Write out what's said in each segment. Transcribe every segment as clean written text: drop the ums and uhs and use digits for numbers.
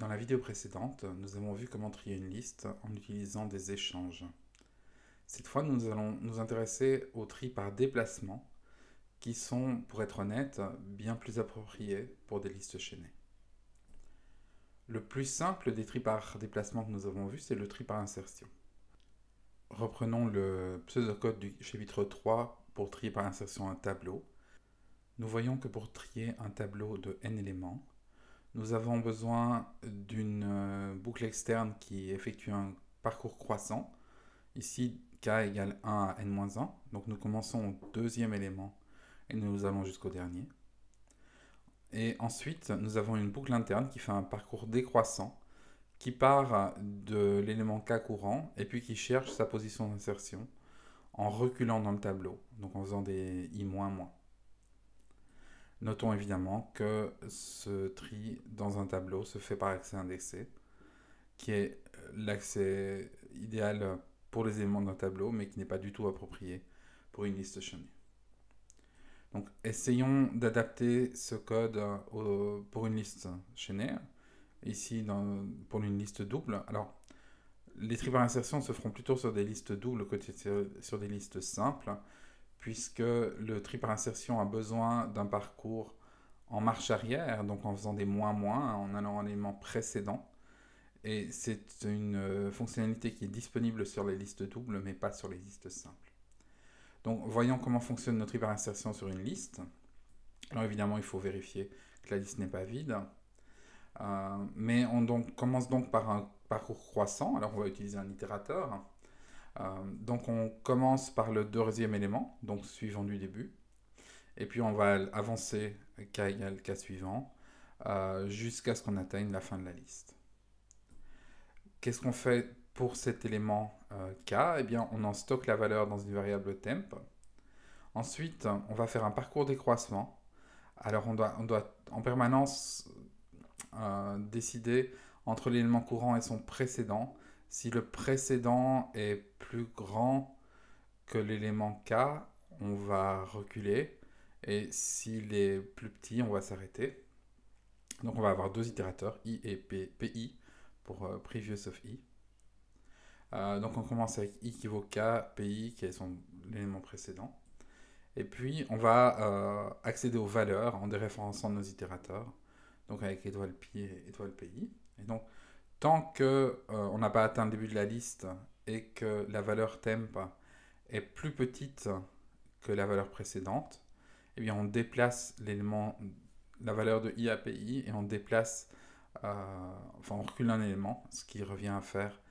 Dans la vidéo précédente, nous avons vu comment trier une liste en utilisant des échanges. Cette fois, nous allons nous intéresser au tri par déplacement, qui sont, pour être honnête, bien plus appropriés pour des listes chaînées. Le plus simple des tris par déplacement que nous avons vu, c'est le tri par insertion. Reprenons le pseudocode du chapitre 3 pour trier par insertion un tableau. Nous voyons que pour trier un tableau de n éléments, nous avons besoin d'une boucle externe qui effectue un parcours croissant. Ici, k égale 1 à n-1. Donc nous commençons au deuxième élément et nous allons jusqu'au dernier. Et ensuite, nous avons une boucle interne qui fait un parcours décroissant qui part de l'élément k courant et puis qui cherche sa position d'insertion en reculant dans le tableau, donc en faisant des i-. Notons évidemment que ce tri dans un tableau se fait par accès indexé, qui est l'accès idéal pour les éléments d'un tableau, mais qui n'est pas du tout approprié pour une liste chaînée. Donc essayons d'adapter ce code pour une liste chaînée, ici pour une liste double. Alors, les tris par insertion se feront plutôt sur des listes doubles que sur des listes simples, puisque le tri par insertion a besoin d'un parcours en marche arrière, donc en faisant des moins, en allant à l'élément précédent. Et c'est une fonctionnalité qui est disponible sur les listes doubles, mais pas sur les listes simples. Donc voyons comment fonctionne notre tri par insertion sur une liste. Alors évidemment, il faut vérifier que la liste n'est pas vide. Mais on commence donc par un parcours croissant. Alors on va utiliser un itérateur. Donc on commence par le deuxième élément, donc suivant du début. Et puis on va avancer k égale k suivant jusqu'à ce qu'on atteigne la fin de la liste. Qu'est-ce qu'on fait pour cet élément k? Eh bien, on en stocke la valeur dans une variable temp. Ensuite, on va faire un parcours décroissement. Alors on doit en permanence décider entre l'élément courant et son précédent. Si le précédent est plus grand que l'élément k, on va reculer. Et s'il est plus petit, on va s'arrêter. Donc on va avoir deux itérateurs, i et pi, pour previous of i. Donc on commence avec i qui vaut k, pi qui est l'élément précédent. Et puis on va accéder aux valeurs en déréférençant nos itérateurs, donc avec étoile pi et étoile pi. Et donc tant qu'on n'a pas atteint le début de la liste et que la valeur temp est plus petite que la valeur précédente, eh bien on déplace la valeur de i à pi et on déplace, on recule un élément, ce qui revient à faire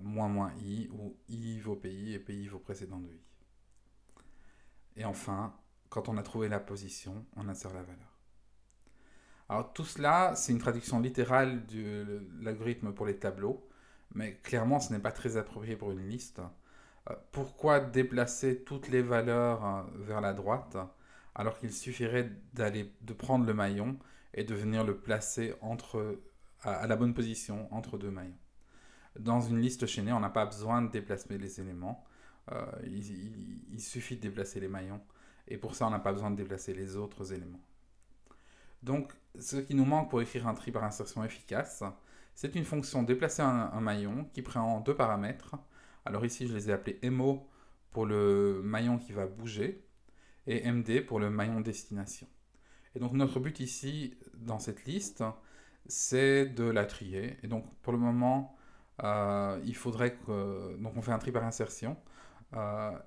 moins i, où i vaut pi et pi vaut précédent de i. Et enfin, quand on a trouvé la position, on insère la valeur. Alors tout cela, c'est une traduction littérale de l'algorithme pour les tableaux, mais clairement ce n'est pas très approprié pour une liste. Pourquoi déplacer toutes les valeurs vers la droite alors qu'il suffirait de prendre le maillon et de venir le placer à la bonne position entre deux maillons? Dans une liste chaînée, on n'a pas besoin de déplacer les éléments. Il suffit de déplacer les maillons. Et pour ça, on n'a pas besoin de déplacer les autres éléments. Donc, ce qui nous manque pour écrire un tri par insertion efficace, c'est une fonction déplacer un maillon qui prend deux paramètres. Alors ici, je les ai appelés mo pour le maillon qui va bouger et md pour le maillon destination. Et donc, notre but ici, dans cette liste, c'est de la trier. Et donc, pour le moment, il faudrait que... Donc, on fait un tri par insertion.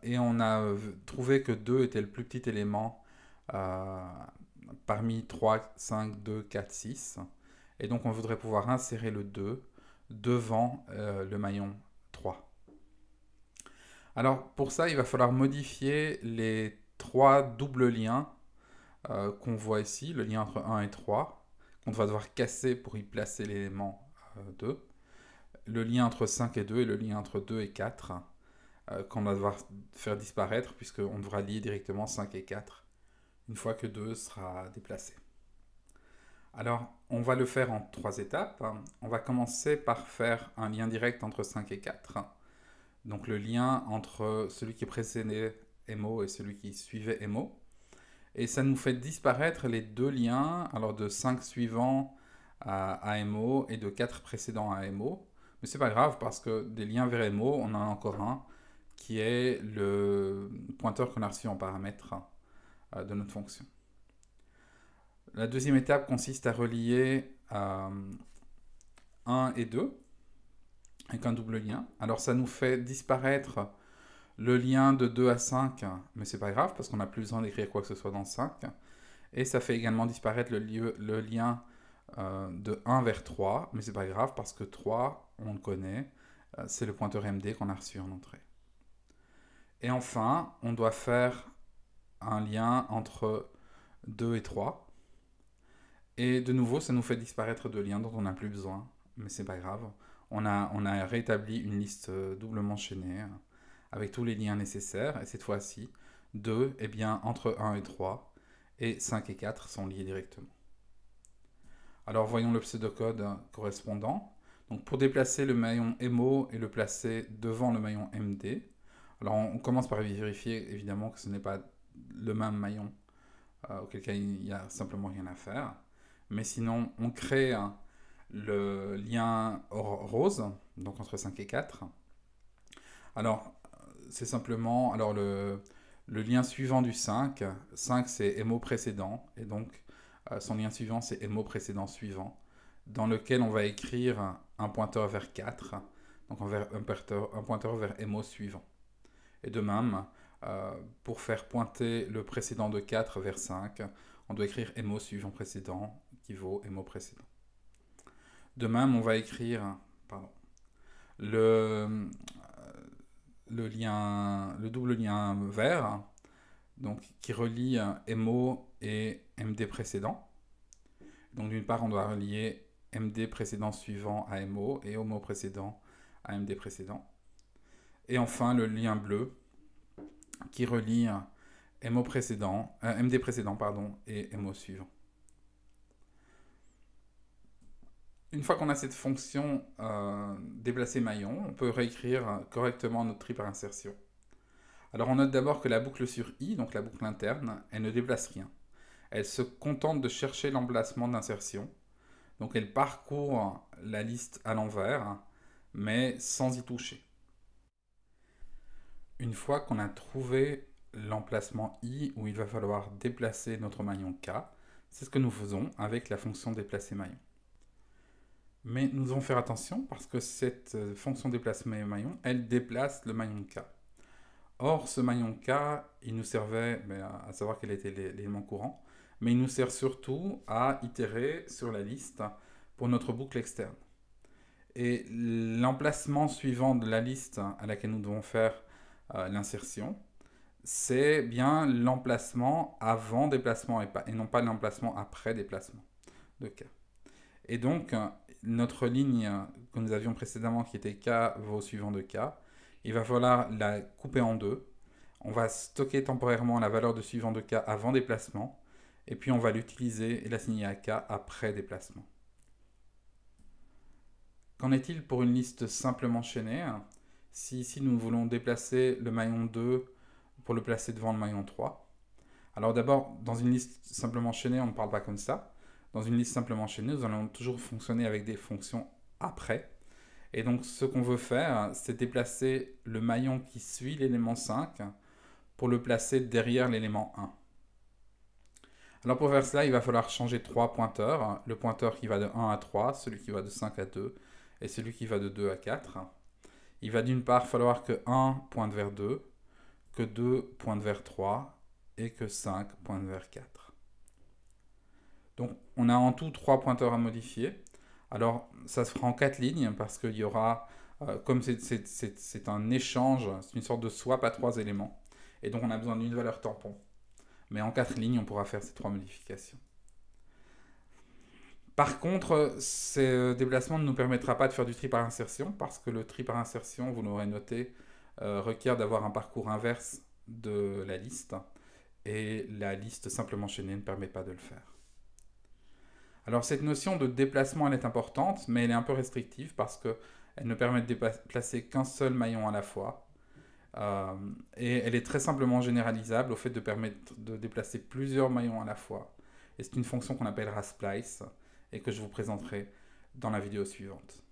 Et on a trouvé que 2 était le plus petit élément parmi 3, 5, 2, 4, 6. Et donc on voudrait pouvoir insérer le 2 devant le maillon 3. Alors pour ça, il va falloir modifier les 3 doubles liens qu'on voit ici, le lien entre 1 et 3, qu'on va devoir casser pour y placer l'élément 2, le lien entre 5 et 2 et le lien entre 2 et 4, qu'on va devoir faire disparaître puisqu'on devra lier directement 5 et 4 une fois que 2 sera déplacé. Alors, on va le faire en 3 étapes. On va commencer par faire un lien direct entre 5 et 4. Donc le lien entre celui qui précédait mo et celui qui suivait mo. Et ça nous fait disparaître les deux liens, alors de 5 suivant à MO et de 4 précédents à MO. Mais c'est pas grave parce que des liens vers MO, on en a encore un qui est le pointeur qu'on a reçu en paramètre de notre fonction. La deuxième étape consiste à relier 1 et 2 avec un double lien. Alors ça nous fait disparaître le lien de 2 à 5, mais c'est pas grave parce qu'on n'a plus besoin d'écrire quoi que ce soit dans 5. Et ça fait également disparaître le lien de 1 vers 3, mais c'est pas grave parce que 3, on le connaît, c'est le pointeur MD qu'on a reçu en entrée. Et enfin, on doit faire un lien entre 2 et 3. Et de nouveau, ça nous fait disparaître deux liens dont on n'a plus besoin, mais c'est pas grave. On a rétabli une liste doublement chaînée avec tous les liens nécessaires, et cette fois-ci, 2 est bien entre 1 et 3, et 5 et 4 sont liés directement. Alors voyons le pseudocode correspondant. Donc pour déplacer le maillon MO et le placer devant le maillon MD, alors on commence par vérifier évidemment que ce n'est pas le même maillon, auquel cas il n'y a simplement rien à faire. Mais sinon, on crée le lien rose, donc entre 5 et 4. Alors, c'est simplement alors le lien suivant du 5. 5, c'est MO précédent, et donc son lien suivant, c'est MO précédent suivant, dans lequel on va écrire un pointeur vers 4, donc un pointeur vers MO suivant. Et de même, pour faire pointer le précédent de 4 vers 5, on doit écrire MO suivant précédent qui vaut MO précédent. De même, on va écrire le double lien vert, donc qui relie MO et MD précédent. Donc d'une part, on doit relier MD précédent suivant à MO et MO précédent à MD précédent. Et enfin, le lien bleu qui relie MD précédent et MO suivant. Une fois qu'on a cette fonction déplacer maillon, on peut réécrire correctement notre tri par insertion. Alors on note d'abord que la boucle sur I, donc la boucle interne, elle ne déplace rien. Elle se contente de chercher l'emplacement d'insertion. Donc elle parcourt la liste à l'envers, mais sans y toucher. Une fois qu'on a trouvé l'emplacement I où il va falloir déplacer notre maillon K, c'est ce que nous faisons avec la fonction déplacer maillon. Mais nous devons faire attention parce que cette fonction déplacer maillon, elle déplace le maillon K. Or, ce maillon K, il nous servait à savoir quel était l'élément courant, mais il nous sert surtout à itérer sur la liste pour notre boucle externe. Et l'emplacement suivant de la liste à laquelle nous devons faire l'insertion, c'est bien l'emplacement avant déplacement et non pas l'emplacement après déplacement de K. Et donc, notre ligne que nous avions précédemment, qui était K vaut suivant de K, il va falloir la couper en deux. On va stocker temporairement la valeur de suivant de K avant déplacement, et puis on va l'utiliser et l'assigner à K après déplacement. Qu'en est-il pour une liste simplement chaînée? Si ici nous voulons déplacer le maillon 2 pour le placer devant le maillon 3. Alors d'abord, dans une liste simplement chaînée, on ne parle pas comme ça. Dans une liste simplement chaînée, nous allons toujours fonctionner avec des fonctions après. Et donc ce qu'on veut faire, c'est déplacer le maillon qui suit l'élément 5 pour le placer derrière l'élément 1. Alors pour faire cela, il va falloir changer trois pointeurs. Le pointeur qui va de 1 à 3, celui qui va de 5 à 2 et celui qui va de 2 à 4. Il va d'une part falloir que 1 pointe vers 2, que 2 pointe vers 3 et que 5 pointe vers 4. Donc on a en tout 3 pointeurs à modifier. Alors ça se fera en 4 lignes parce qu'il y aura, comme c'est un échange, c'est une sorte de swap à 3 éléments. Et donc on a besoin d'une valeur tampon. Mais en 4 lignes, on pourra faire ces 3 modifications. Par contre, ce déplacement ne nous permettra pas de faire du tri par insertion, parce que le tri par insertion, vous l'aurez noté, requiert d'avoir un parcours inverse de la liste, et la liste simplement chaînée ne permet pas de le faire. Alors cette notion de déplacement, elle est importante, mais elle est un peu restrictive, parce qu'elle ne permet de déplacer qu'un seul maillon à la fois, et elle est très simplement généralisable au fait de permettre de déplacer plusieurs maillons à la fois. Et c'est une fonction qu'on appellera splice, et que je vous présenterai dans la vidéo suivante.